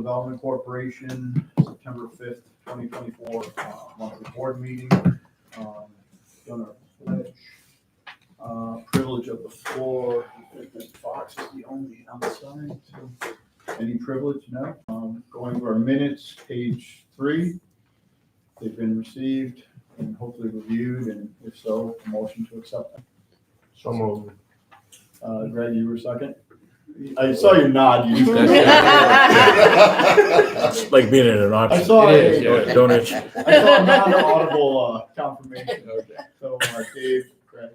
Development Corporation, September 5th, 2024, monthly board meeting. Done our pledge. Privilege of the floor. Fox is the only outside. So any privilege? No. Going to our minutes, page 3. They've been received and hopefully reviewed, and if so, a motion to accept them. So moved. Greg, you were second? I saw your nod. You It's like being in an auction. I saw It is, it. yeah, don't itch. I saw a non-audible confirmation. Okay. So, Dave, Greg,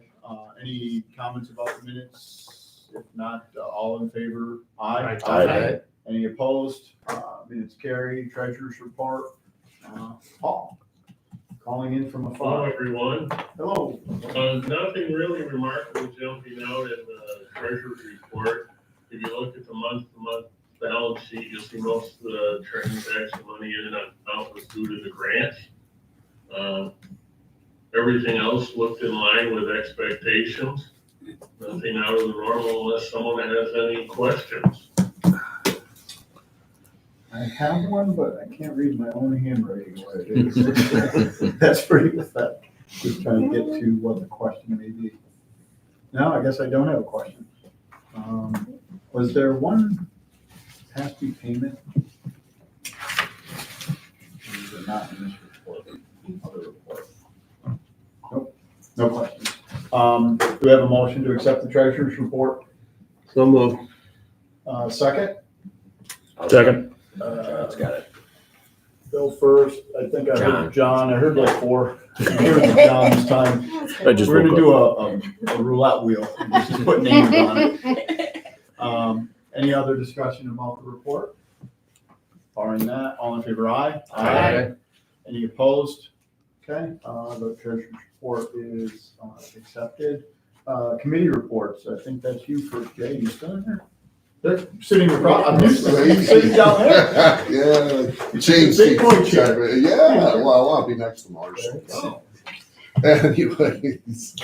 any comments about the minutes? If not, all in favor? Aye. Aye. Any opposed? Minutes carry. Treasurer's report. Paul, calling in from Hello, afar. everyone. Hello. Nothing really remarkable jumping out in the treasurer's report. If you look at the month-to-month balance sheet, you'll see most of the transaction money in and out was due to the grants. Everything else looked in line with expectations. Nothing out of the normal unless someone has any questions. I have one, but I can't read my own handwriting what it is. That's pretty pathetic. Just trying to get to what the question may be. No, I guess I don't have a question. Was there one past due payment? Or is it not in this report? Other report? Nope, no questions. Do we have a motion to accept the treasurer's report? So moved. Second? Second. John's got it. Bill first. I think I heard John. I heard like 4. I heard John this time. I just We're gonna woke do a roulette wheel. Just put names on it. Any other discussion about the report? Barring that, all in favor, aye. Aye. Any opposed? Okay, the treasurer's report is accepted. Committee reports. I think that's you first, Jay. You still in there? They're sitting across. I'm used to you sitting down there. Yeah, change Big point seats. chair. Yeah, well, I want to be next to Marshall. Oh. Anyways,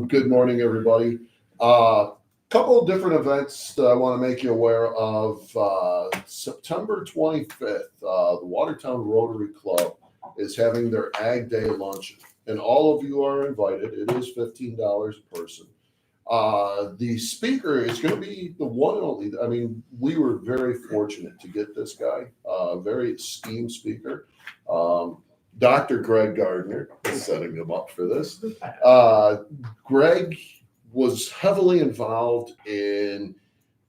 good morning, everybody. Couple of different events that I want to make you aware of. September 25th, the Watertown Rotary Club is having their Ag Day luncheon, and all of you are invited. It is $15 a person. The speaker is going to be the one and only. I mean, we were very fortunate to get this guy, very esteemed speaker. Dr. Greg Gardner is setting him up for this. Greg was heavily involved in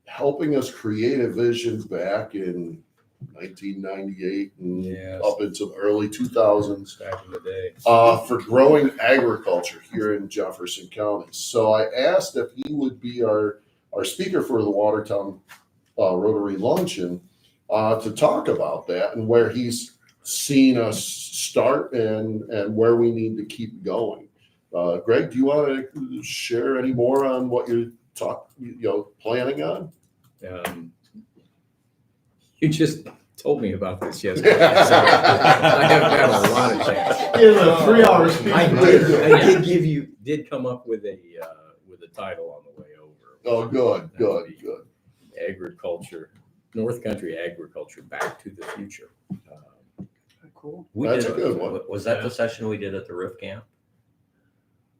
helping us create a vision back in 1998 and up into the early 2000s back in the day. for growing agriculture here in Jefferson County. So I asked if he would be our speaker for the Watertown Rotary Luncheon to talk about that and where he's seen us start and where we need to keep going. Greg, do you want to share any more on what you're planning on? You just told me about this yesterday. So I haven't had a lot of chance. Yeah, 3 hours. I did come up with a title on the way over. Oh, good. Agriculture, North Country Agriculture, Back to the Future. Cool. That's a good one. Was that the session we did at the Riff Camp?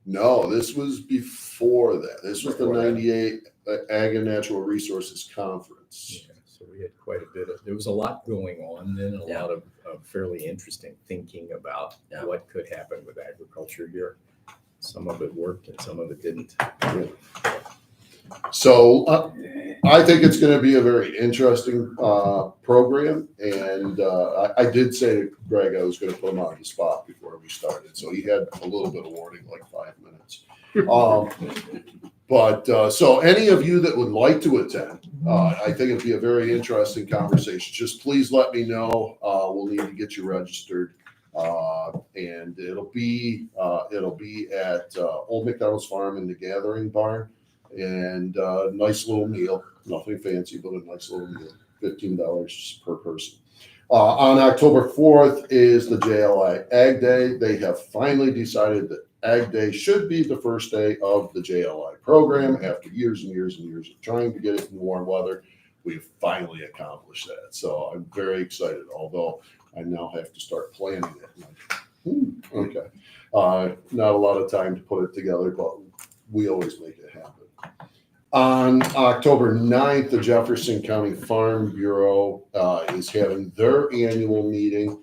No, this was before that. This was the 98 Ag and Natural Resources Conference. Yeah, so we had quite a bit there was a lot going on then, and a lot of fairly interesting thinking about what could happen with agriculture here. Some of it worked and some of it didn't. So I think it's going to be a very interesting program. And I did say to Greg I was going to put him on the spot before we started. So he had a little bit of warning, like 5 minutes. So any of you that would like to attend, I think it'd be a very interesting conversation. Just please let me know. We'll need to get you registered. And it'll be at Old McDonald's Farm in the Gathering Barn. And nice little meal, nothing fancy, but a nice little meal, $15 per person. On October 4th is the JLI Ag Day. They have finally decided that Ag Day should be the first day of the JLI program after years and years and years of trying to get it in warm weather. we've finally accomplished that. So I'm very excited, although I now have to start planning it. Okay. Not a lot of time to put it together, but we always make it happen. On October 9th, the Jefferson County Farm Bureau is having their annual meeting.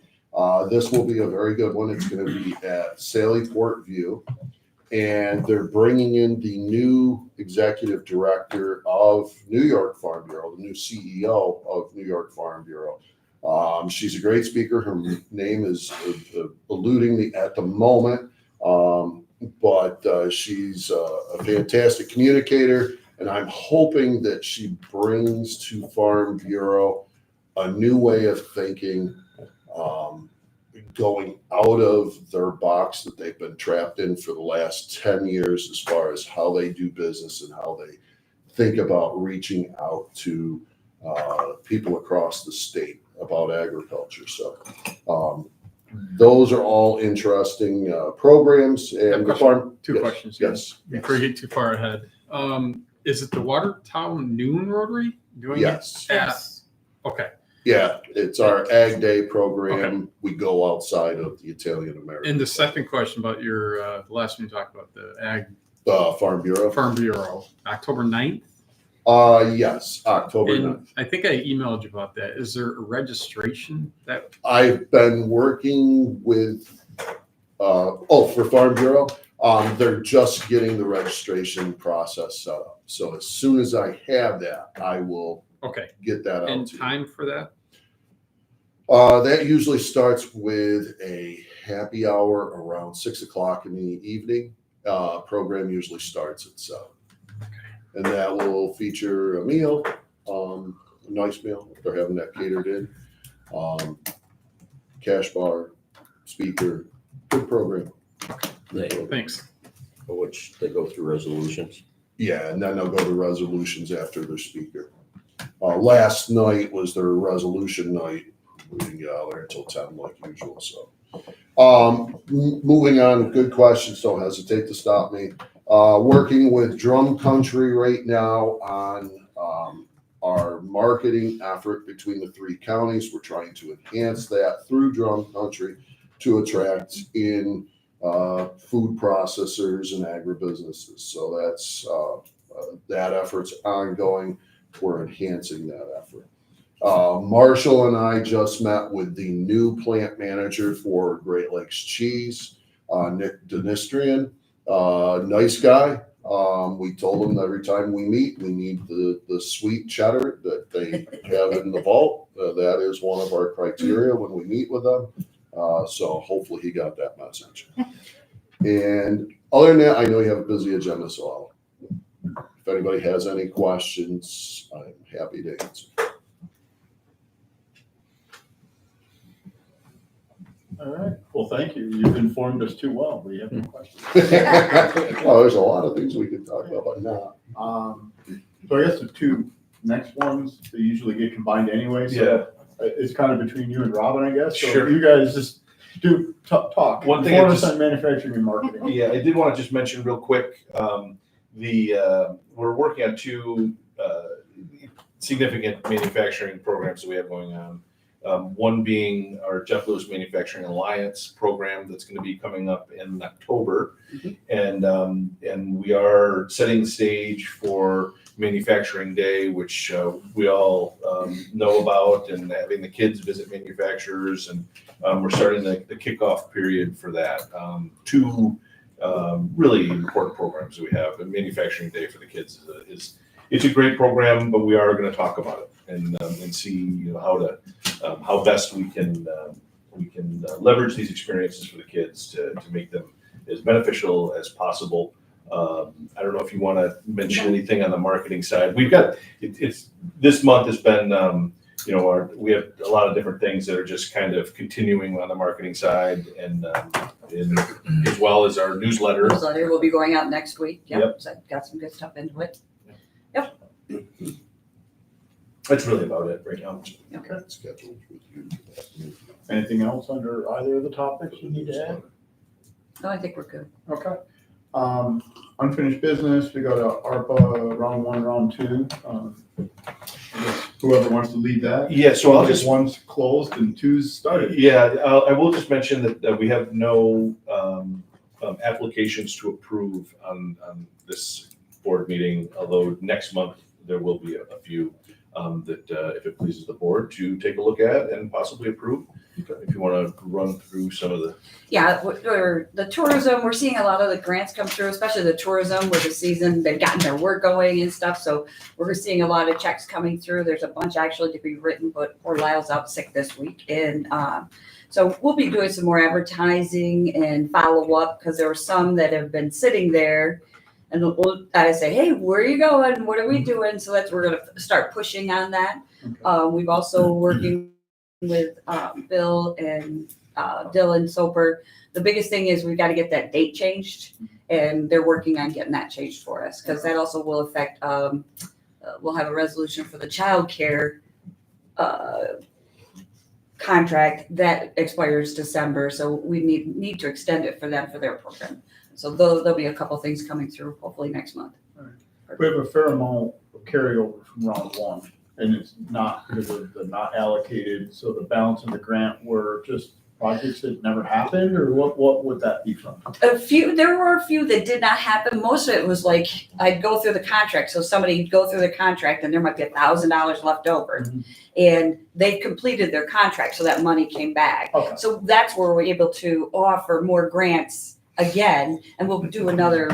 This will be a very good one. It's going to be at Sally Port View. And they're bringing in the new executive director of New York Farm Bureau, the new CEO of New York Farm Bureau. She's a great speaker. Her name is eluding me at the moment, but she's a fantastic communicator. And I'm hoping that she brings to Farm Bureau a new way of thinking, going out of their box that they've been trapped in for the last 10 years as far as how they do business and how they think about reaching out to people across the state about agriculture. So those are all interesting programs. And the farm. Two Yes, questions. Yes. Before you get too far ahead. Is it the Watertown Noon Rotary doing Yes. it? Yes. Okay. Yeah, it's our Ag Day program. We go outside of the Italian American. And the second question about your, the last one you talked about, the Ag Farm Bureau. Farm Bureau, October 9th. Yes, October 9th. And I think I emailed you about that. Is there a registration that? I've been working with, for Farm Bureau. They're just getting the registration process set up. So as soon as I have that, I will Okay. get that out And to you. time for that? That usually starts with a happy hour around 6 o'clock in the evening. Program usually starts at 7. And that will feature a meal, a nice meal if they're having that catered in, cash bar, speaker, good program. Thanks. Which they go through resolutions. Yeah, and then they'll go to resolutions after their speaker. Last night was their resolution night. We didn't get out there until 10 like usual. So, moving on, good questions. Don't hesitate to stop me. Working with Drum Country right now on our marketing effort between the 3 counties. We're trying to enhance that through Drum Country to attract in food processors and agribusinesses. So that's that effort's ongoing. We're enhancing that effort. Marshall and I just met with the new plant manager for Great Lakes Cheese, Nick Denistrian. Nice guy. We told him every time we meet, we need the sweet cheddar that they have in the vault. That is one of our criteria when we meet with them. So hopefully he got that message. And other than that, I know you have a busy agenda, so if anybody has any questions, I'm happy to answer. All right, well, thank you. You've informed us too well. We have no questions. Oh, there's a lot of things we could talk about, but no. So I guess the 2 next ones, they usually get combined anyway, so it's kind of between you and Robin, I guess. So Sure. you guys just do talk. One thing Inform I us just- on manufacturing and marketing. Yeah, I did want to just mention real quick, we're working on 2 significant manufacturing programs that we have going on. One being our Jeff Lewis Manufacturing Alliance program that's going to be coming up in October. And we are setting the stage for Manufacturing Day, which we all know about, and having the kids visit manufacturers. And we're starting the kickoff period for that. 2 really important programs that we have. And Manufacturing Day for the kids it's a great program, but we are going to talk about it and see how best we can leverage these experiences for the kids to make them as beneficial as possible. I don't know if you want to mention anything on the marketing side. We've got it's this month has been we have a lot of different things that are just kind of continuing on the marketing side and as well as our newsletter. Newsletter will be going out next week. Yep. So I've got some good stuff into it. That's really about it right now. Okay. Scheduled with you. Anything else under either of the topics you need to add? No, I think we're good. Okay. Unfinished business, we got a ARPA round 1, round 2. I guess Whoever wants to lead that. Yeah, so I'll just, One's closed and two's started. yeah, I will just mention that we have no applications to approve on this board meeting, although next month there will be a few that if it pleases the board to take a look at and possibly approve. If you want to run through some of the. Yeah, the tourism, we're seeing a lot of the grants come through, especially the tourism with the season, they've gotten their work going and stuff, so we're seeing a lot of checks coming through. There's a bunch actually to be written, but poor Lyle's out sick this week, and so we'll be doing some more advertising and follow up, because there were some that have been sitting there, and I say, hey, where are you going? What are we doing? So we're gonna start pushing on that. We've also working with Bill and Dylan Soper. The biggest thing is we've got to get that date changed, and they're working on getting that changed for us, because that also will affect, we'll have a resolution for the childcare contract that expires December, so we need to extend it for them for their program. So there'll be a couple things coming through hopefully next month. We have a fair amount of carryover from round one, and it's not because of the not allocated, so the balance of the grant were just projects that never happened, or what would that be from? There were a few that did not happen. Most of it was like, I'd go through the contract, so somebody'd go through the contract and there might be $1,000 left over. Mhm. And they completed their contract, so that money came back. Okay. So that's where we're able to offer more grants again, and we'll do another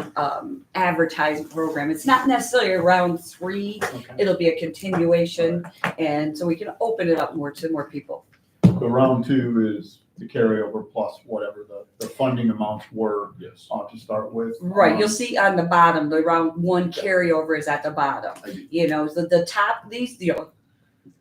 advertising program. It's not necessarily round 3, Okay. it'll be a continuation, and so we can open it up more to more people. So round 2 is the carryover plus whatever the funding amounts were Yes. to start with. Right, you'll see on the bottom, the round 1 carryover is at the bottom. You know, the top,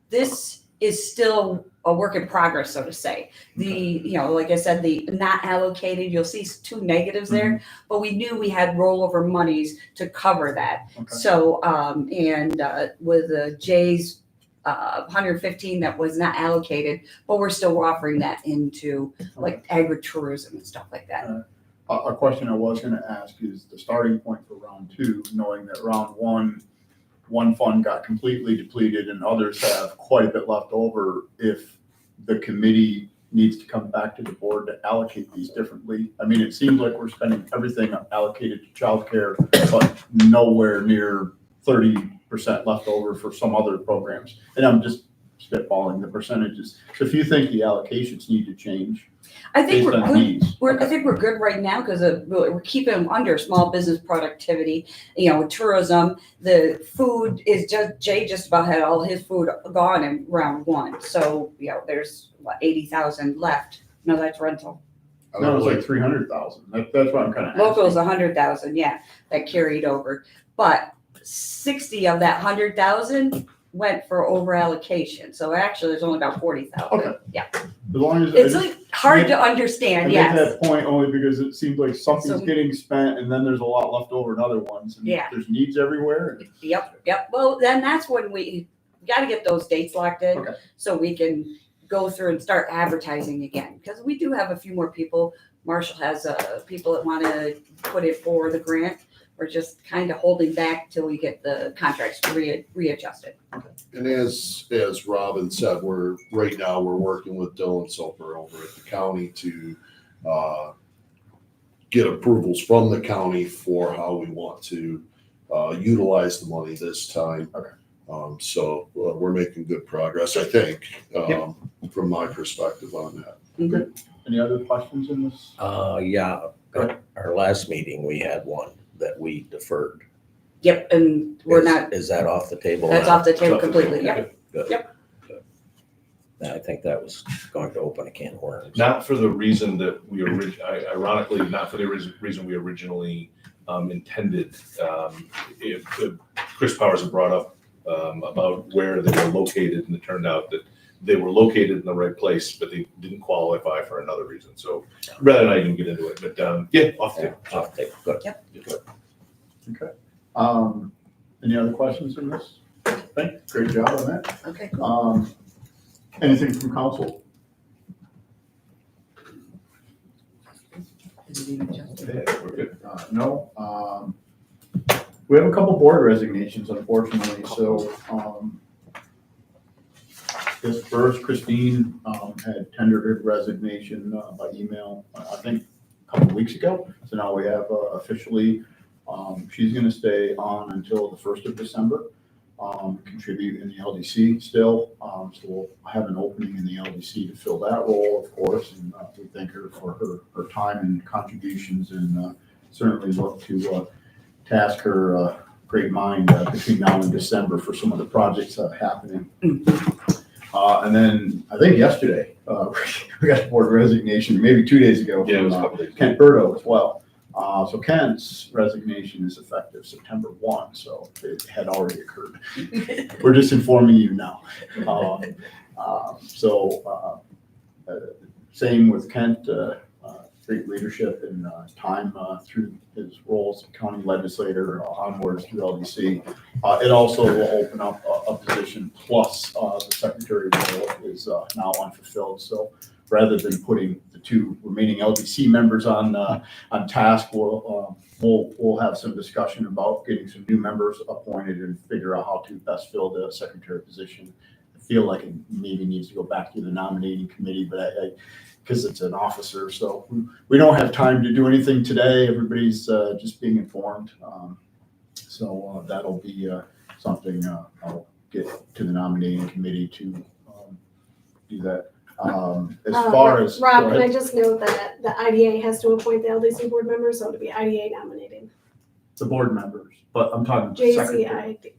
this is still a work in progress, so to say. Like I said, the not allocated, you'll see 2 negatives there, but we knew we had rollover monies to cover that. Okay. So, with the J's 115 that was not allocated, but we're still offering that into like agritourism and stuff like that. A question I was gonna ask is the starting point for round 2, knowing that round one fund got completely depleted and others have quite a bit left over. If the committee needs to come back to the board to allocate these differently. I mean, it seems like we're spending everything allocated to childcare, but nowhere near 30% left over for some other programs. And I'm just spitballing the percentages. So if you think the allocations need to change I think based we're on good. needs. I think we're good right now because we're keeping them under small business productivity, tourism. The food is Jay just about had all his food gone in round 1. So, there's 80,000 left. No, that's rental. No, it was like 300,000. That's what I'm kind of asking. Local is 100,000, that carried over. But 60 of that 100,000 went for over allocation. So actually there's only about 40,000. Okay. Yeah. As long as It's like hard to I understand, make yes. that point only because it seems like something's So- getting spent and then there's a lot left over in other ones. And Yeah. there's needs everywhere. Yep. Well, then that's when we got to get those dates locked in Okay. so we can go through and start advertising again. Because we do have a few more people. Marshall has people that want to put it for the grant. We're just kind of holding back till we get the contracts readjusted. And as Robin said, right now we're working with Dylan Soper over at the county to get approvals from the county for how we want to utilize the money this time. Okay. So we're making good progress, I think, from my perspective on that. Okay. Any other questions in this? Yeah, Go ahead. our last meeting, we had one that we deferred. Yep, and we're not, Is that off the table that's now? off the table completely, yep. Good. Yep. Good. I think that was going to open a can of worms. Not for the reason that ironically, not for the reason we originally intended. Chris Powers had brought up about where they were located, and it turned out that they were located in the right place, but they didn't qualify for another reason. So rather not even get into it, but off the table. Off the table, good. Okay. Any other questions in this? Thanks. Great job on that. Okay, cool. Anything from council? Yeah, we're good. No. We have a couple board resignations, unfortunately, so Yes, first, Christine had tendered her resignation by email, I think, a couple of weeks ago. So now we have officially, she's going to stay on until the 1st of December, contribute in the LDC still. So we'll have an opening in the LDC to fill that role, of course. And we thank her for her time and contributions, and certainly look to task her great mind between now and December for some of the projects happening. And then I think yesterday, we got a board resignation, maybe 2 days ago, Yeah, it from was a couple days ago. Kent Burdo as well. So Kent's resignation is effective September 1, so it had already occurred. We're just informing you now. Same with Kent, great leadership and time through his role as a county legislator onwards through LDC. It also will open up a position, plus the secretary role is now unfulfilled. So rather than putting the 2 remaining LDC members on task, we'll have some discussion about getting some new members appointed and figure out how to best fill the secretary position. I feel like it maybe needs to go back to the nominating committee, but because it's an officer, so we don't have time to do anything today. Everybody's just being informed. So that'll be something I'll get to the nominating committee to do that. As far as Rob, go can I ahead. just note that the IDA has to appoint the LDC board members, so to be IDA nominating. The board members, but I'm talking secretary. JCIDA,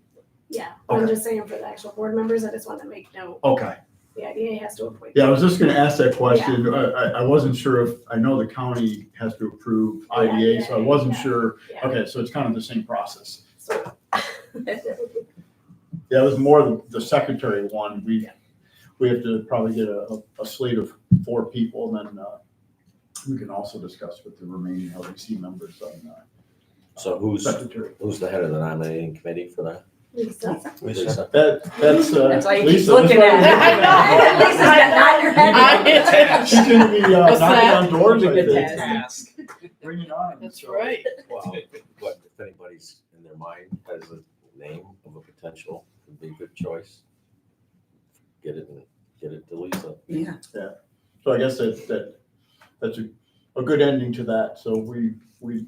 yeah, I'm Okay. just saying for the actual board members, I just want to make note, Okay. the IDA has to appoint. Yeah, I was just going to ask that question. I wasn't sure if, I know the county has to approve IDA, so I wasn't Yeah. sure. Yeah. Okay, so it's kind of the same process. So- Yeah, it was more the secretary one. We have to probably get a slate of 4 people, and then we can also discuss with the remaining LDC members on So who's secretary. the head of the nominating committee for that? Lisa. Lisa? That's That's why you keep Lisa, looking this at it. one- Lisa's got your head. She's going to be knocking on doors, I Good think. task. Bring it on. That's So- right. Well, what, if anybody's in their mind has a name of a potential, would be a good choice. Get it to Lisa. Yeah. So I guess that's a good ending to that. So we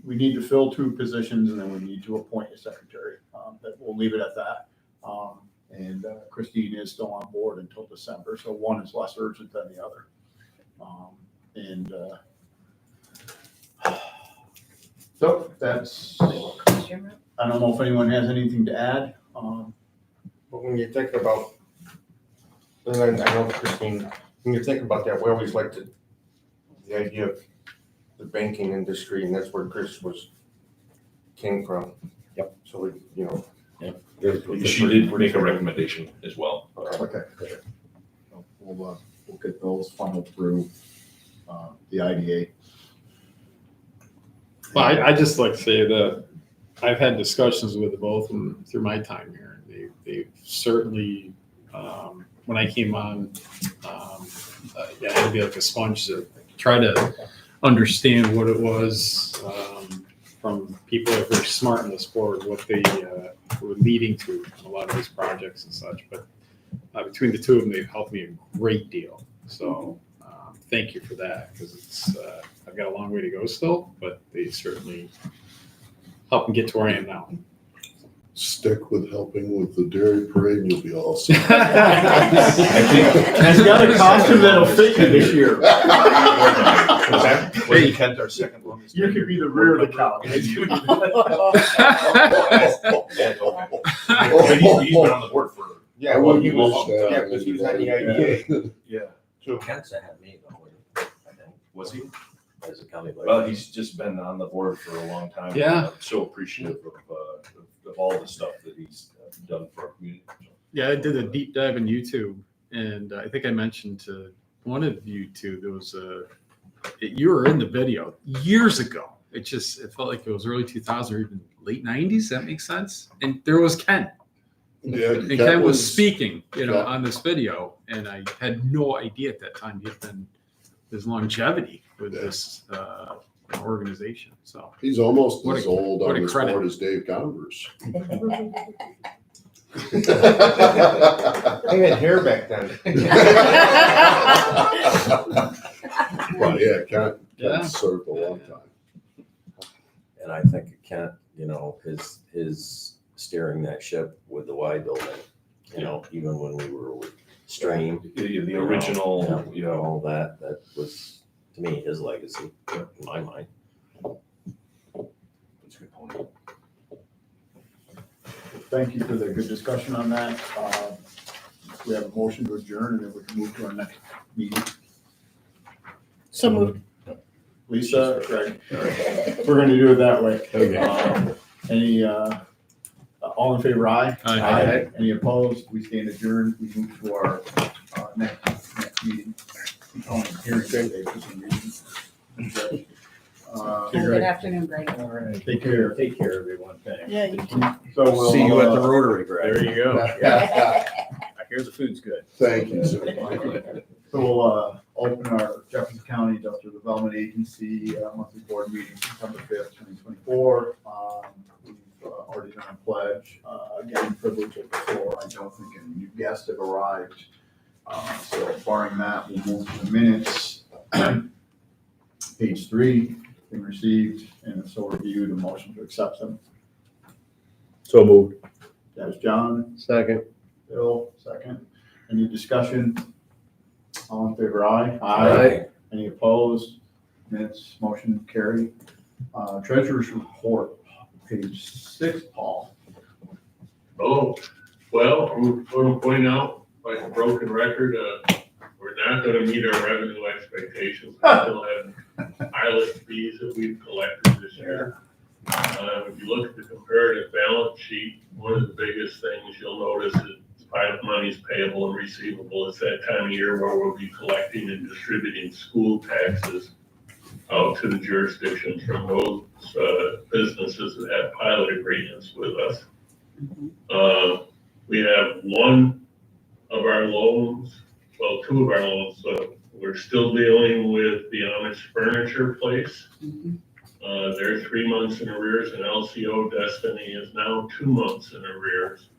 need to fill 2 positions, and then we need to appoint a secretary. But we'll leave it at that. And Christine is still on board until December, so one is less urgent than the other. So that's, I don't know if anyone has anything to add. But when you think about, and I know Christine, when you think about that, we always like the idea of the banking industry, and that's where Chris came from. Yep. So we, you know. She did make a recommendation as well. Okay. We'll get those funneled through the IDA. Well, I just like to say that I've had discussions with both of them through my time here. They certainly, when I came on, I had to be like a sponge to try to understand what it was from people that are very smart in this board, what they were leading to a lot of these projects and such. But between the 2 of them, they've helped me a great deal. So thank you for that, because it's I've got a long way to go still, but they certainly helped me get to where I am now. Stick with helping with the dairy parade and you'll be all set. I've got a costume that'll fit you this year. Wait, Kent, our second one. You could be the rear of the cow. He's been on the board for. Yeah, well, he Well, was, yeah, because he was on the IDA. Yeah. too. Kent's ahead me though, I think, Was he? as a county. Well, he's just been on the board for a long time. Yeah. I'm so appreciative of all the stuff that he's done for our community. Yeah, I did a deep dive in YouTube, and I think I mentioned to one of you 2, there was you were in the video years ago. It felt like it was early 2000s or even late 90s. That makes sense. And there was Ken. Yeah, And Ken was speaking, yeah. on this video, and I had no idea at that time his longevity with this organization. So He's almost What as a- old what on a this credit. board as Dave Converse. I had hair back then. But yeah, Ken Yeah. served a long time. And I think Kent, his steering that ship with the Y building, even when we were with Stream. The original, All that was, to me, his legacy, in my mind. That's a good point. Thank you for the good discussion on that. We have a motion to adjourn and then we can move to our next meeting. So moved. Lisa, Greg, we're gonna do it that way. Okay. Any, all in favor, aye? Aye. Any opposed? We stand adjourned. We move to our, next meeting. Hearing today for some reason. Good afternoon, Greg. All right. Take care. Take care, everyone. Thanks. Yeah, you too. So we'll. See you at the Rotary, Greg. There you go. I hear the food's good. Thank you, sir. So we'll, open our Jefferson County Industrial Development Agency, monthly board meeting, September 5th, 2024. We've already done a pledge, again, privilege of the floor. I don't think any new guests have arrived. So barring that, we'll move to the minutes. Page 3, been received and so reviewed, a motion to accept them. So moved. That was John. Second. Bill, second. Any discussion? All in favor, aye? Aye. Any opposed? Minutes, motion carried. Treasurer's report, page 6, Paul. Oh, well, I'm going to point out, like a broken record, we're not going to meet our revenue expectations. We still have pilot fees that we've collected this year. If you look at the comparative balance sheet, one of the biggest things you'll notice is pilot monies payable and receivable. It's that time of year where we'll be collecting and distributing school taxes out to the jurisdictions from those businesses that have pilot agreements with us. We have one of our loans, well, 2 of our loans, we're still dealing with the Amish furniture place. They're 3 months in arrears, and LCO Destiny is now 2 months in arrears.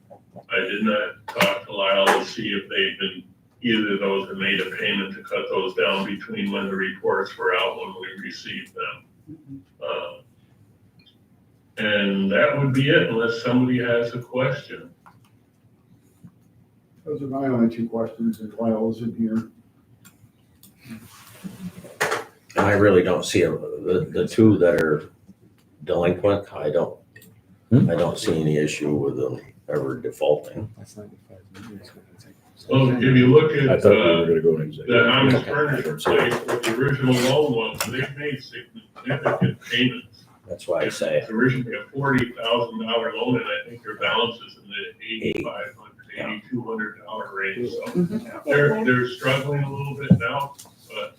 I did not talk to Lyle to see if either of those had made a payment to cut those down between when the reports were out, when we received them. And that would be it unless somebody has a question. Those are my only 2 questions, and Lyle is in here. And I really don't see the 2 that are delinquent. I don't see any issue with them ever defaulting. Well, if you look I at thought we were the gonna go in executive. Amish furniture place, with the original loan ones, they've made significant payments. That's why I say, It's originally a $40,000 loan, and I think their balance is in the $8,500, $8,200 range. So they're struggling a little bit now, but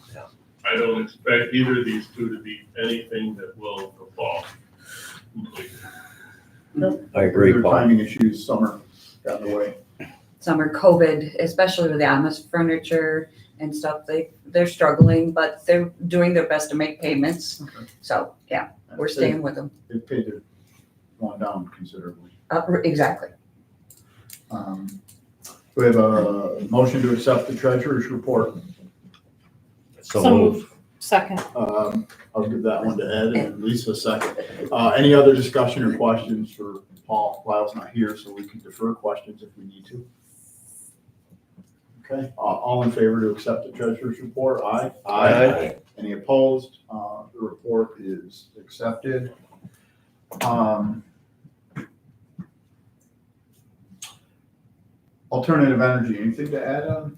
I don't expect either of these 2 to be anything that will default completely. I agree, Their Paul. timing issues, summer got in the way. Summer COVID, especially with the Amish furniture and stuff, they're struggling, but they're doing their best to make payments. Okay. So, yeah, we're staying with them. They've paid their, gone down considerably. Exactly. We have a motion to accept the treasurer's report. So So moved. moved. Second. I'll give that one to Ed and Lisa a second. Any other discussion or questions for Paul? Lyle's not here, so we can defer questions if we need to. Okay, all in favor to accept the treasurer's report? Aye. Aye. Any opposed? The report is accepted. Alternative energy, anything to add on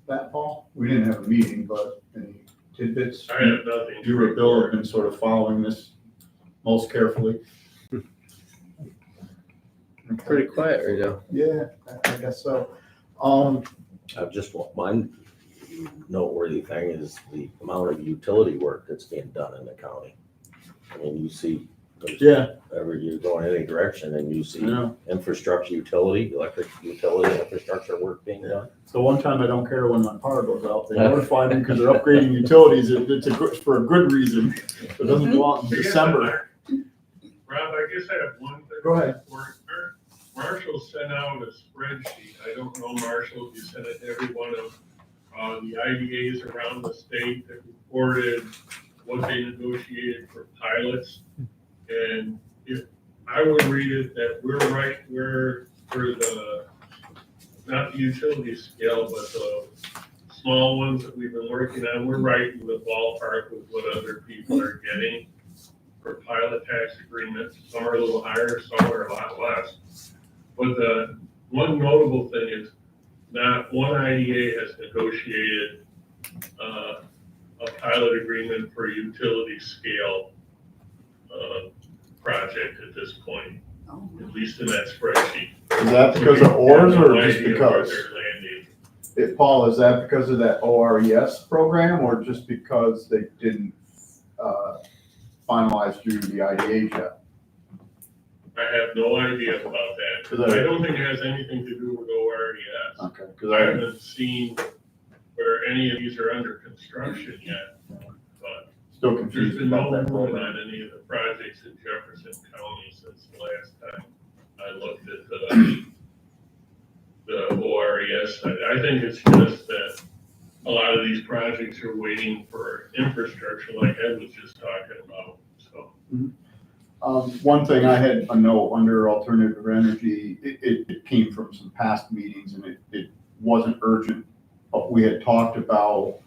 that, Paul? We didn't have a meeting, but any tidbits? I have nothing. You or Bill have been sort of following this most carefully. Pretty quiet right now. Yeah, I guess so. Just one noteworthy thing is the amount of utility work that's being done in the county. I mean, you see, Yeah, wherever you go in any direction and you see yeah. infrastructure utility, electric utility, infrastructure work being done. So one time I don't care when my power goes out, they notify me because they're upgrading utilities. It's for a good reason. It doesn't go out in December. Rob, I guess I have one thing. Go ahead. Marshall sent out a spreadsheet. I don't know, Marshall, if you sent it to every one of the IDAs around the state that reported what they negotiated for pilots. And if I would read it that we're for the, not the utility scale, but the small ones that we've been working on, we're right in the ballpark with what other people are getting for pilot tax agreements. Some are a little higher, some are a lot less. But the one notable thing is not one IDA has negotiated a pilot agreement for a utility scale project at this point, Oh. at least in that spreadsheet. Is that because of ORS or just No idea where because? they're landing. Paul, is that because of that ORES program or just because they didn't finalize through the IDA yet? I have no idea about that. 'Cause I don't think it has anything to do with ORES. Okay, I because I, haven't seen where any of these are under construction yet, but still there's confused been no about that movement program. on any of the projects in Jefferson County since the last time I looked at the ORES. I think it's just that a lot of these projects are waiting for infrastructure like Ed was just talking about, so. One thing I had a note under alternative energy, it came from some past meetings and it wasn't urgent, but we had talked about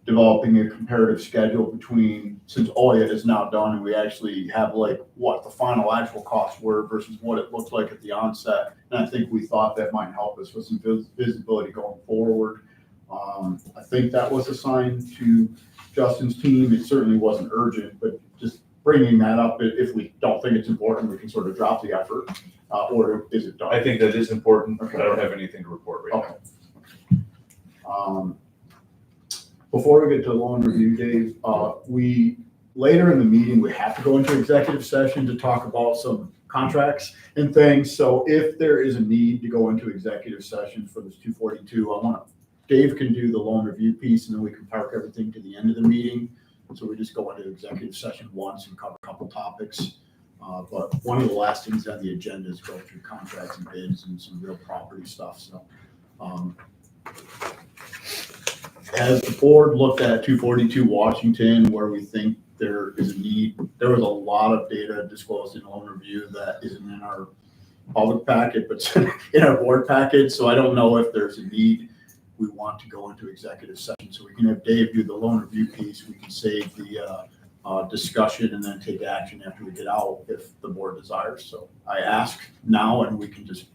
developing a comparative schedule between, since OIA is now done and we actually have like what the final actual costs were versus what it looked like at the onset. And I think we thought that might help us with some visibility going forward. I think that was assigned to Justin's team. It certainly wasn't urgent, but just bringing that up, if we don't think it's important, we can sort of drop the effort, or is it done? I think that is important, but Okay. I don't have anything to report right now. Before we get to the loan review, Dave, we, later in the meeting, we have to go into executive session to talk about some contracts and things. So if there is a need to go into executive session for this 242, Dave can do the loan review piece and then we can park everything to the end of the meeting. So we just go into executive session once and cover a couple topics. But one of the last things on the agenda is go through contracts and bids and some real property stuff. So as the board looked at 242 Washington, where we think there is a need, there was a lot of data disclosed in loan review that isn't in our public packet, but in our board packet. So I don't know if there's a need. We want to go into executive session so we can have Dave do the loan review piece. We can save the discussion and then take action after we get out if the board desires. So I ask now and we can just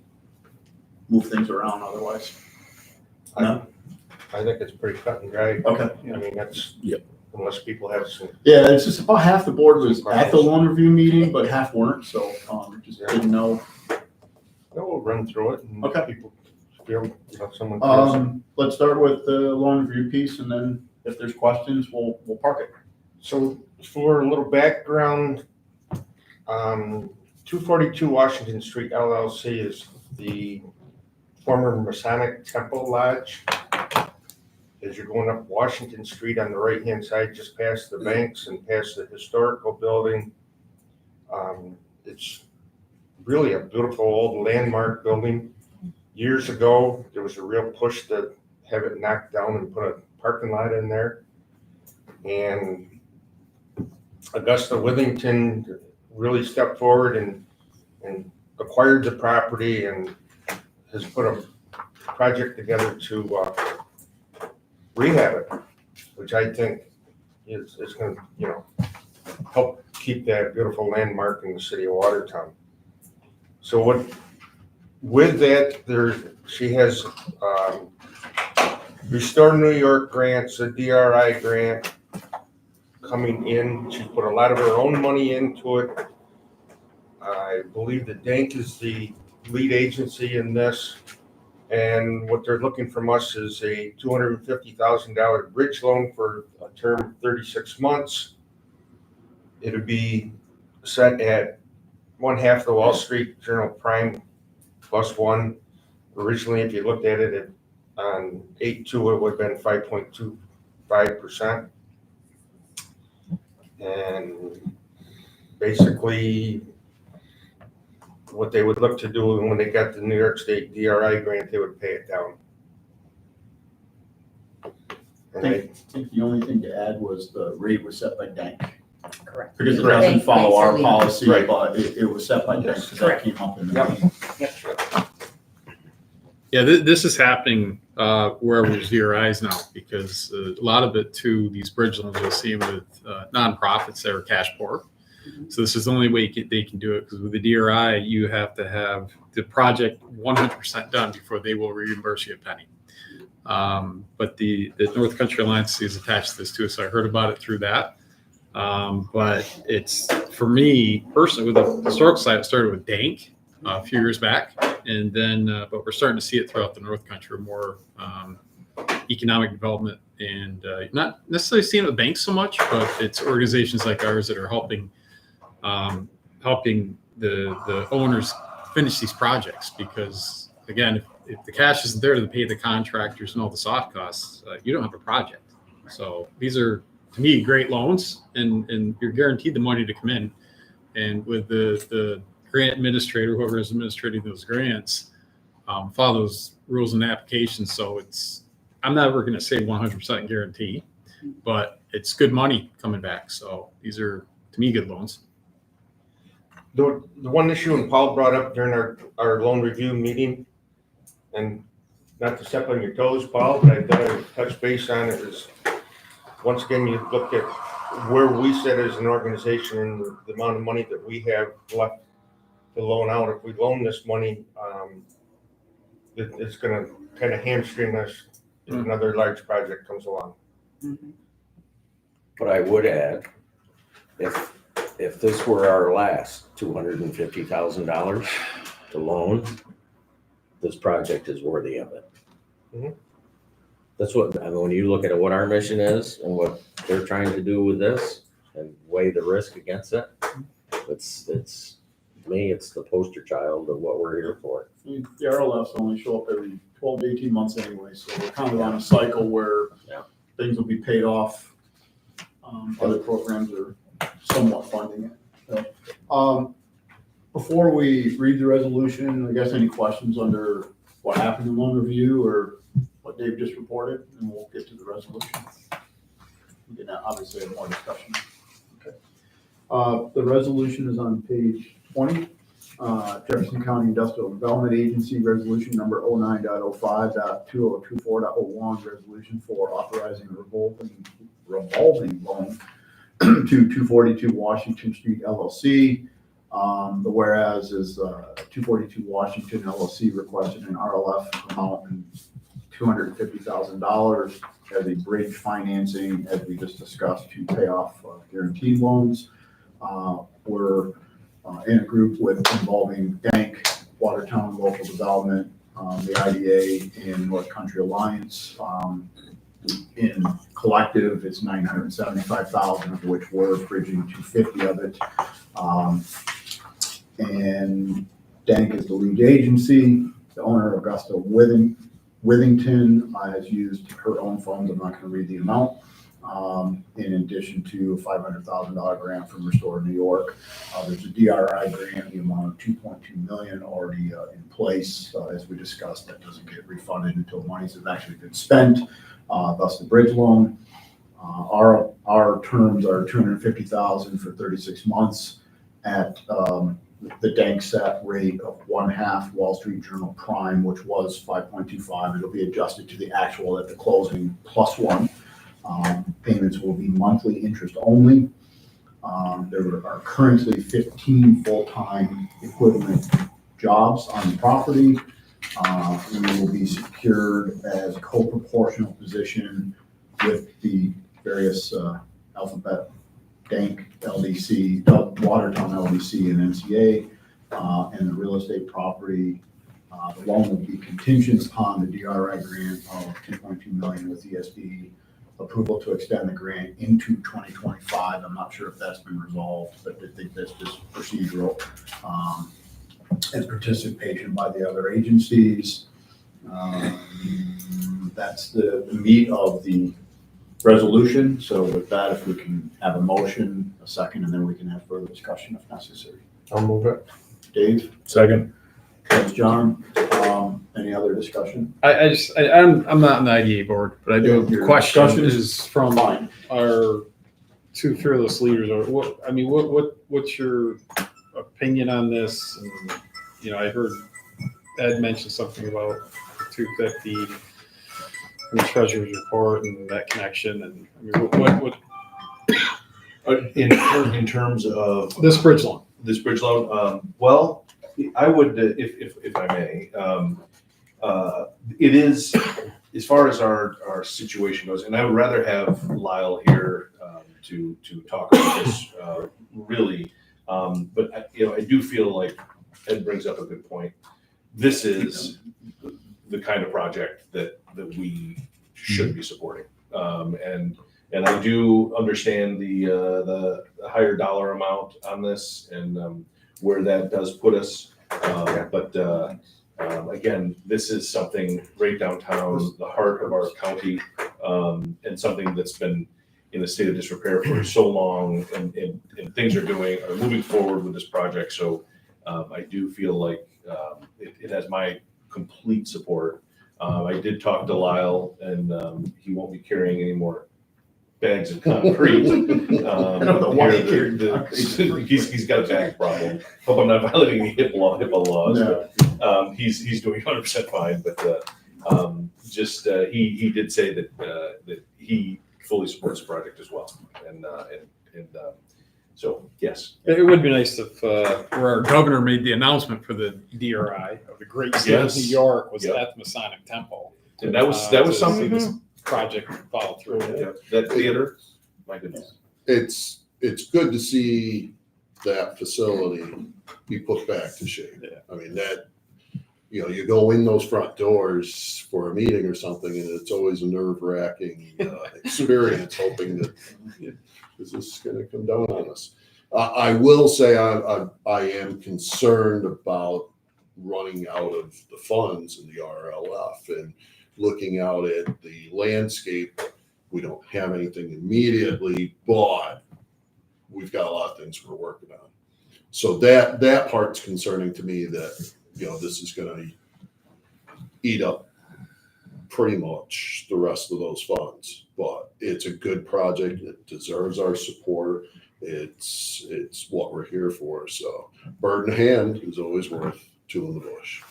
move things around otherwise. No? I think it's pretty cut and dry. Okay. I mean, that's, Yep. unless people have some, Yeah, it's just about half the board was at the loan review meeting, but half weren't. So just didn't know. we'll run through it and Okay. people feel, someone feels. Let's start with the loan review piece and then if there's questions, we'll park it. So for a little background, 242 Washington Street LLC is the former Masonic Temple Lodge. As you're going up Washington Street on the right-hand side, just past the banks and past the historical building. It's really a beautiful old landmark building. Years ago, there was a real push to have it knocked down and put a parking lot in there. And Augusta Withington really stepped forward and acquired the property and has put a project together to rehab it, which I think is going to, help keep that beautiful landmark in the city of Watertown. So with that, she has Restore New York grants, a DRI grant coming in. She put a lot of her own money into it. I believe the DANK is the lead agency in this. And what they're looking from us is a $250,000 bridge loan for a term of 36 months. It'll be set at 1/2 the Wall Street Journal Prime +1. Originally, if you looked at it on 8/2, it would have been 5.25%. And basically, what they would look to do when they got the New York State DRI grant, they would pay it down. And I think the only thing to add was the rate was set by Dank. Correct. Because it Correct. doesn't follow our Bank- policy, Right. but it was set by Dank, because that came up in the Yep. meeting. Yeah, this is happening wherever there's DRIs now, because a lot of it too, these bridge loans you'll see with nonprofits that are cash poor. So this is the only way they can do it, because with the DRI, you have to have the project 100% done before they will reimburse you a penny. But the North Country Alliance is attached to this too, so I heard about it through that. But it's, for me personally, with the historical side, it started with Dank a few years back, and then but we're starting to see it throughout the North Country, more economic development, and not necessarily seeing it with banks so much, but it's organizations like ours that are helping the owners finish these projects. Because again, if the cash isn't there to pay the contractors and all the soft costs, you don't have a project. So these are, to me, great loans, and you're guaranteed the money to come in. And with the grant administrator, whoever is administrating those grants, follow those rules and applications. So I'm never going to say 100% guarantee, but it's good money coming back. So these are, to me, good loans. The one issue, and Paul brought up during our loan review meeting, and not to step on your toes, Paul, but I thought I would touch base on it, is once again, you look at where we sit as an organization and the amount of money that we have left to loan out. If we loan this money, it's going to kind of hamstring us if another large project comes along. But I would add, if this were our last $250,000 to loan, this project is worthy of it. Mhm. That's what, I mean, when you look at what our mission is and what they're trying to do with this and weigh the risk against it, it's to me, it's the poster child of what we're here for. The RLFs only show up every 12 to 18 months anyway, so we're kind of on a cycle where things will be paid off. Other programs are somewhat funding it. So, before we read the resolution, I guess any questions under what happened in loan review or what Dave just reported, and we'll get to the resolution. We can obviously have more discussion. Okay. The resolution is on page 20. Jefferson County Industrial Development Agency Resolution number 09.05.2024.01, resolution for authorizing a revolving loan to 242 Washington Street LLC. The whereas is 242 Washington LLC requested an RLF amount in $250,000 as a bridge financing, as we just discussed, to pay off guaranteed loans. We're in a group involving Dank, Watertown Local Development, the IDA, and North Country Alliance. In collective, it's $975,000, of which we're bridging $250,000 of it. And Dank is the lead agency. The owner, Augusta Withington, has used her own funds. I'm not going to read the amount. In addition to a $500,000 grant from Restore New York. There's a DRI grant, the amount of $2.2 million already in place. As we discussed, that doesn't get refunded until monies have actually been spent, thus the bridge loan. Our terms are $250,000 for 36 months at the Dank set rate of 1/2 Wall Street Journal Prime, which was 5.25. It'll be adjusted to the actual at the closing +1. Payments will be monthly interest only. There are currently 15 full-time equivalent jobs on the property. We will be secured as a co-proportional position with the various alphabet Dank, LDC, Watertown LDC, and MCA, and the real estate property. The loan will be contingent upon the DRI grant of $2.2 million with ESD approval to extend the grant into 2025. I'm not sure if that's been resolved, but I think that's just procedural. And participation by the other agencies. That's the meat of the resolution. So with that, if we can have a motion, a second, and then we can have further discussion if necessary. I'll move it. Dave, Second. thanks, John. Any other discussion? I'm not on the IDA board, but I do have a Your question discussion is from Fine. our two fearless leaders, or what's your opinion on this? And, you know, I heard Ed mention something about 250 from the treasurer's report and that connection, and I mean, what In terms of this bridge loan? this bridge loan, well, I would, if I may, it is, as far as our situation goes, and I would rather have Lyle here to talk about this really, but I do feel like Ed brings up a good point. This is the kind of project that we should be supporting, and I do understand the higher dollar amount on this and where that does put us. But again, this is something right downtown, the heart of our county, and something that's been in a state of disrepair for so long, and things are moving forward with this project. So I do feel like it has my complete support. I did talk to Lyle, and he won't be carrying any more bags of concrete. I don't know why he carried He's got a bag problem. Hope I'm not violating any HIPAA laws. No. But, he's doing 100% fine. But he did say that he fully supports the project as well. And so yes. It would be nice if where our governor made the announcement for the DRI of the great state of New York was at the Masonic Temple. And that was something. This project followed through. That theater, my goodness. It's good to see that facility be put back to shape. Yeah. I mean, that, you go in those front doors for a meeting or something, and it's always a nerve-wracking experience, hoping that is this going to come down on us. I will say I am concerned about running out of the funds in the RLF and looking out at the landscape. We don't have anything immediately, but we've got a lot of things we're working on. So that part's concerning to me, that this is going to eat up pretty much the rest of those funds. But it's a good project. It deserves our support. It's what we're here for. So bird in hand is always worth two in the bush.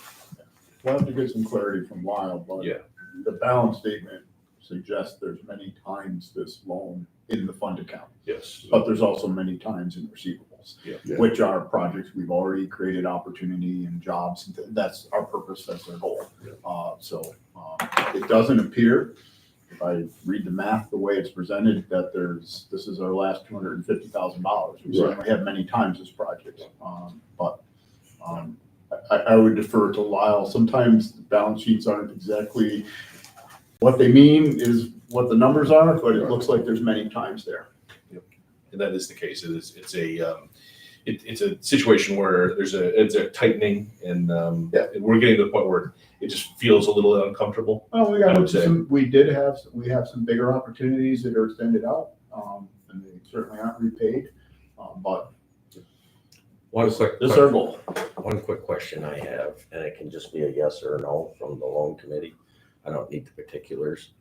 We'll have to get some clarity from Lyle, but Yeah. the balance statement suggests there's many times this loan in the fund account, Yes. but there's also many times in receivables, Yeah. which are projects we've already created opportunity and jobs. That's our purpose. That's our goal. It doesn't appear, if I read the math the way it's presented, that this is our last $250,000. We certainly have many times this project, but I would defer to Lyle. Sometimes the balance sheets aren't exactly what they mean is what the numbers are, but it looks like there's many times there. And that is the case. It's a situation where it's a tightening, and we're getting to the point where it just feels a little uncomfortable. Well, we I would say. we have some bigger opportunities that are extended out, and they certainly aren't repaid. But This this is our goal. One quick question I have, and it can just be a yes or a no from the loan committee. I don't need the particulars,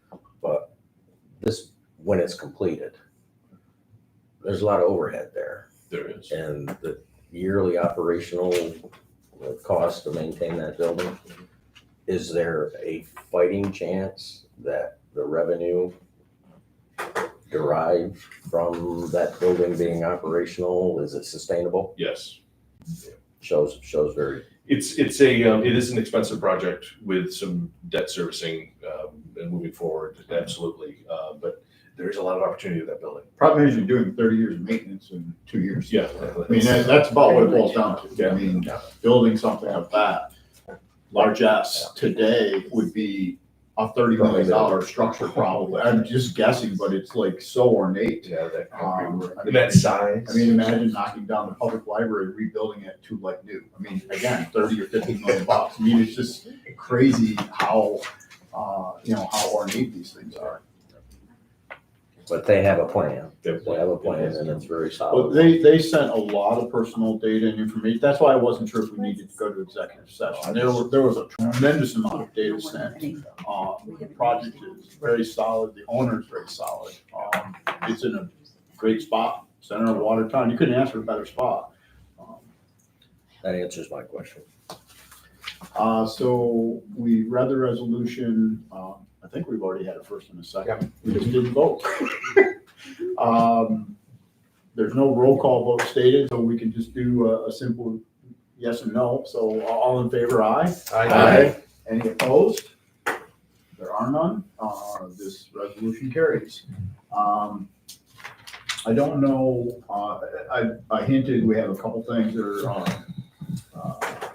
but when it's completed, there's a lot of overhead there. There is. And the yearly operational cost to maintain that building, is there a fighting chance that the revenue derived from that building being operational, is it sustainable? Yes. Shows very. It is an expensive project with some debt servicing and moving forward, absolutely. But there is a lot of opportunity with that building. Problem is, you're doing 30 years of maintenance in 2 years. Yeah. I mean, that's about what it boils down to. I mean, building something like that, large S today would be a $30 million structure probably. I'm just guessing, but it's like so ornate. Yeah, that I mean, that size. I mean, imagine knocking down the public library and rebuilding it to like new. I mean, again, 30 or 50 million bucks. I mean, it's just crazy how ornate these things are. But they have a plan. They They have a plan and it's very Well, solid. they sent a lot of personal data and information. That's why I wasn't sure if we needed to go to executive session. There was a tremendous amount of data sent. The project is very solid. The owner is very solid. It's in a great spot, center of Watertown. You couldn't ask for a better spot. That answers my question. So we read the resolution. I think we've already had a first and a second. We just didn't vote. There's no roll call vote stated, so we can just do a simple yes and no. So all in favor, aye. Aye. Any opposed? There are none. This resolution carries. I don't know, I hinted, we have a couple things that are on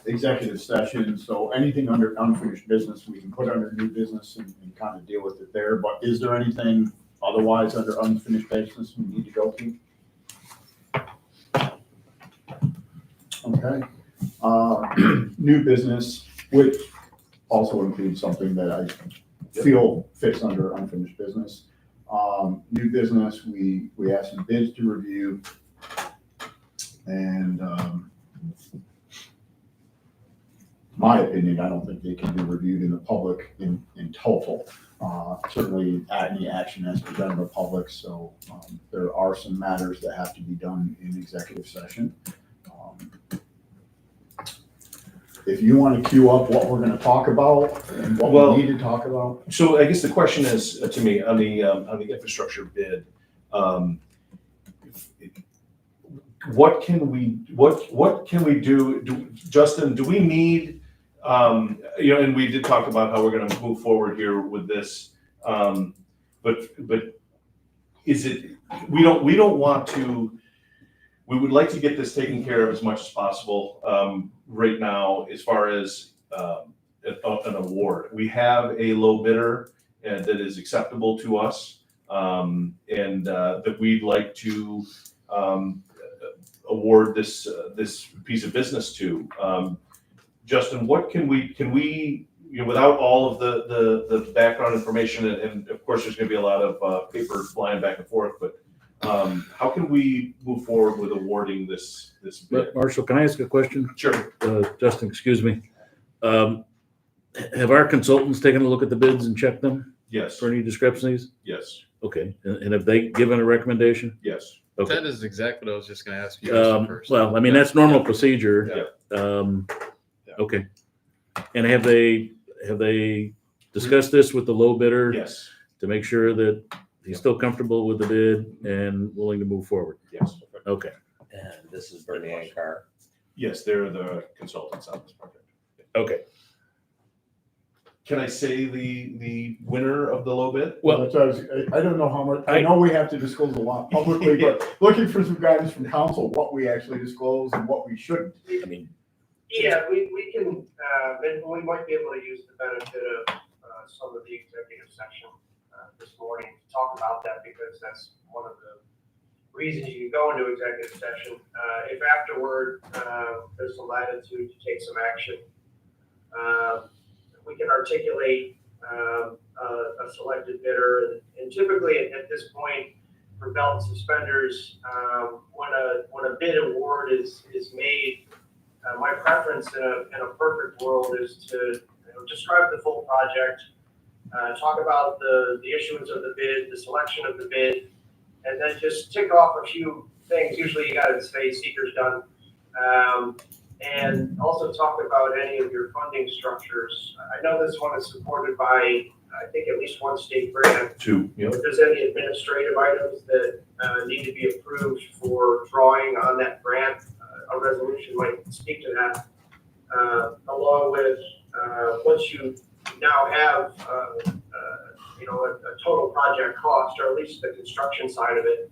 executive session, so anything under unfinished business, we can put under new business and kind of deal with it there, but is there anything otherwise under unfinished business we need to go to? Okay. New business, which also includes something that I feel fits under unfinished business. New business, we have some bids to review. And my opinion, I don't think they can be reviewed in the public in total. Certainly any action has to be done in the public, so there are some matters that have to be done in executive session. If you want to queue up what we're going to talk about and what Well, we need to talk about. So I guess the question is, to me, on the infrastructure bid, what can we do? Justin, do we need, and we did talk about how we're going to move forward here with this, but is it, we don't want to, we would like to get this taken care of as much as possible right now as far as an award. We have a low bidder that is acceptable to us, and that we'd like to award this piece of business to. Justin, what can we without all of the background information, and of course there's going to be a lot of paper flying back and forth, but how can we move forward with awarding this bid? Marshall, can I ask a question? Sure. Justin, excuse me. Have our consultants taken a look at the bids and checked them Yes. for any discrepancies? Yes. Okay, and have they given a recommendation? Yes. Okay. That is exactly what I was just gonna ask you first. Well, I mean, that's normal procedure. Okay. And have they discussed this with the low bidder Yes. to make sure that he's still comfortable with the bid and willing to move forward? Yes. Okay. And this is Bernie and Carr. Yes, they're the consultants on this project. Okay. Can I say the winner of the low bid? Well, That's what I don't know how much, I know we have to disclose a lot publicly, but looking for some guidance from council, what we actually disclose and what we shouldn't. I mean, Yeah, we can, we might be able to use the benefit of some of the executive session this morning to talk about that, because that's one of the reasons you can go into executive session. If afterward, there's some latitude to take some action, we can articulate a selected bidder, and typically at this point, for belt and suspenders, when a bid award is made, my preference in a perfect world is to describe the full project, talk about the issuance of the bid, the selection of the bid, and then just tick off a few things. Usually you got to say seeker's done, and also talk about any of your funding structures. I know this one is supported by, I think, at least one state grant. Two. Yep. If there's any administrative items that need to be approved for drawing on that grant, a resolution might speak to that, along with once you now have a total project cost, or at least the construction side of it.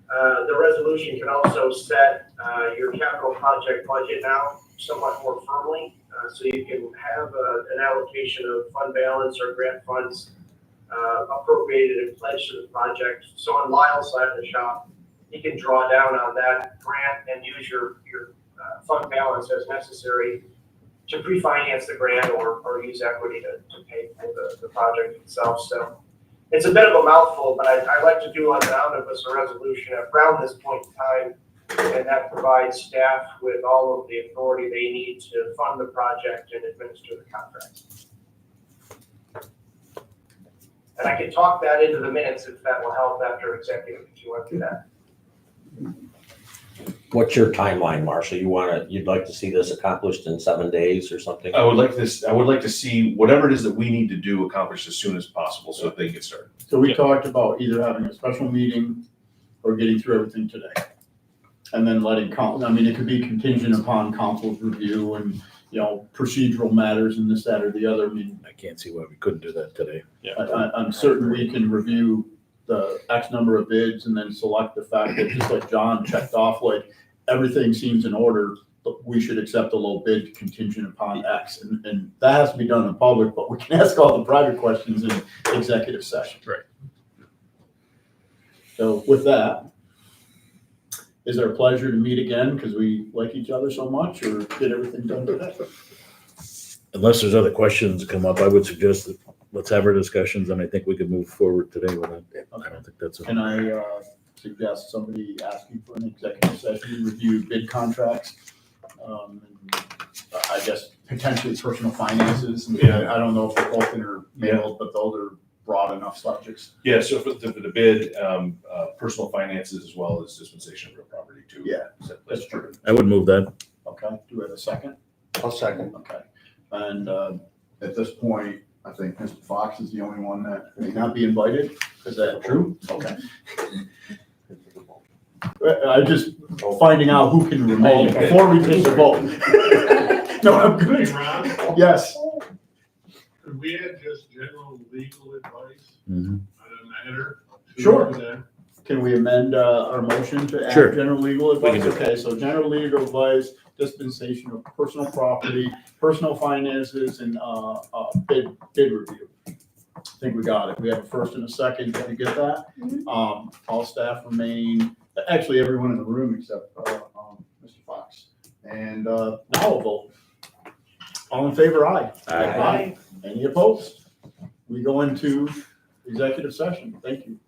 The resolution can also set your capital project budget now somewhat more firmly, so you can have an allocation of fund balance or grant funds appropriated and pledged to the project. So on Lyle's side of the shop, you can draw down on that grant and use your fund balance as necessary to pre-finance the grant or use equity to pay for the project itself. So it's a bit of a mouthful, but I like to do like an omnibus resolution around this point in time. And that provides staff with all of the authority they need to fund the project and administer the contracts. And I can talk that into the minutes if that will help after executive, if you want to do that. What's your timeline, Marshall? You'd like to see this accomplished in 7 days or something? I would like to see whatever it is that we need to do accomplished as soon as possible so that they get started. So we talked about either having a special meeting or getting through everything today. And then letting it could be contingent upon council's review and, procedural matters and this, that, or the other. I mean, I can't see why we couldn't do that today. I'm certain we can review the X number of bids and then select the fact that, just like John checked off, like everything seems in order, but we should accept a low bid contingent upon X. And that has to be done in public, but we can ask all the private questions in executive session. Right. So with that, is there a pleasure to meet again because we like each other so much, or get everything done today? Unless there's other questions that come up, I would suggest that let's have our discussions, and I think we could move forward today with that. I don't think that's Can I suggest somebody asking for an executive session to review bid contracts? And I guess potentially personal finances. Yeah. I don't know if they're both intermingled, but those are broad enough subjects. Yeah, so for the bid, personal finances as well as dispensation of real property too. Yeah, That's true. I would move that. Okay, do we have a second? I'll second. Okay, and at this point, I think Mr. Fox is the only one that may not be invited. Is that true? Okay. I'm just finding out who can remain before we take the vote. No, I'm good. Hey, Ron, Yes. could we add just general legal advice Mhm. on a matter? Sure. Then? Can we amend our motion to add Sure. general legal We can advice? do that. Okay, so general legal advice, dispensation of personal property, personal finances, and bid review. I think we got it. We have a first and a second. Did you get that? All staff remain, actually everyone in the room except Mr. Fox. And now we'll vote. All in favor, aye. Aye. Any opposed? We go into executive session. Thank you.